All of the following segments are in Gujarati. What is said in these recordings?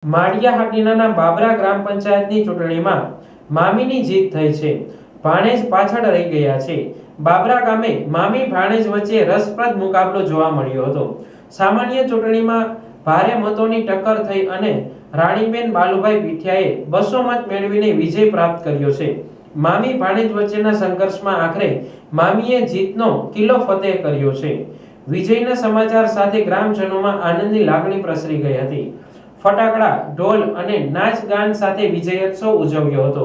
માળિયા હાટીનાના બાબરા ગ્રામ પંચાયતની ચૂંટણીમાં મામીની જીત થઈ છે. ભાણેજ પાછળ રહી ગયા છે. બાબરા ગામે મામી ભાણેજ વચ્ચે રસપ્રદ મુકાબલો જોવા મળ્યો હતો. સામાન્ય ચૂંટણીમાં ભારે મતોની ટક્કર થઈ અને રાણીબેન બાલુભાઈ પીઠિયાએ 200 મત મેળવીને વિજય પ્રાપ્ત કર્યો છે. મામી ભાણેજ વચ્ચેના સંઘર્ષમાં આખરે મામીએ જીતનો કિલ્લો ફતેહ કર્યો છે. વિજયના સમાચાર સાથે ગ્રામજનોમાં આનંદની લાગણી પ્રસરી ગઈ હતી. ફટાકડા, ઢોલ અને નાચ ગાન સાથે વિજયોત્સવ ઉજવ્યો હતો.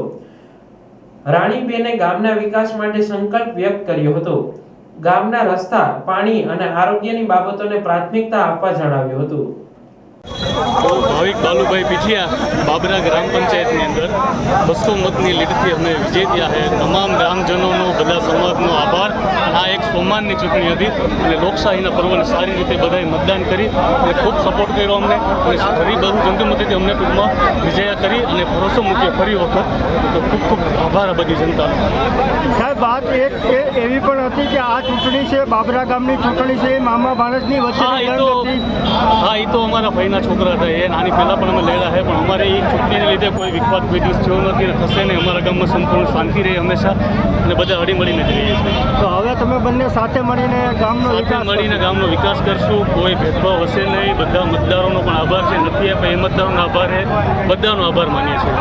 રાણીબેને ગામના વિકાસ માટે સંકલ્પ વ્યક્ત કર્યો હતો. ગામના રસ્તા, પાણી અને આરોગ્યની બાબતોને પ્રાથમિકતા આપવા જણાવ્યું હતું. ભાવિક બાલુભાઈ પીઠિયા બાબરા ગ્રામ પંચાયતની અંદર 200 મતની લીડથી અમે વિજય થયા છે. તમામ ગ્રામજનોનો, બધા સમાજનો આભાર. આ એક સન્માનની ચૂંટણી હતી અને લોકશાહીના પર્વને સારી રીતે બધાએ મતદાન કરી અને ખૂબ સપોર્ટ કર્યો અમને અને ફરી બહુ જંગમતીથી અમને ટૂંકમાં વિજયા કરી અને ભરોસો મૂક્યો ફરી વખત. તો ખૂબ ખૂબ આભાર આ બધી જનતા. સાહેબ, વાત એક એવી પણ હતી કે આ ચૂંટણી છે બાબરા ગામની ચૂંટણી છે, મામા ભાણેજની વચ્ચે. એ તો અમારા ભાઈના છોકરા હતા. એ નાની પહેલાં પણ અમે લડ્યા છે, પણ અમારે એ ચૂંટણીને લીધે કોઈ વિખવાદ કોઈ દિવસ થયો નથી અને થશે નહીં. અમારા ગામમાં સંપૂર્ણ શાંતિ રહે હંમેશા અને બધા હળીમળીને જ રહીએ છીએ. તો હવે તમે બંને સાથે મળીને ગામનો વિકાસ કરશું. કોઈ ભેદભાવ હશે નહીં. બધા મતદારોનો પણ આભાર છે. નથી આપ્યા એ મતદારોનો આભાર છે. બધાનો આભાર માનીએ છીએ.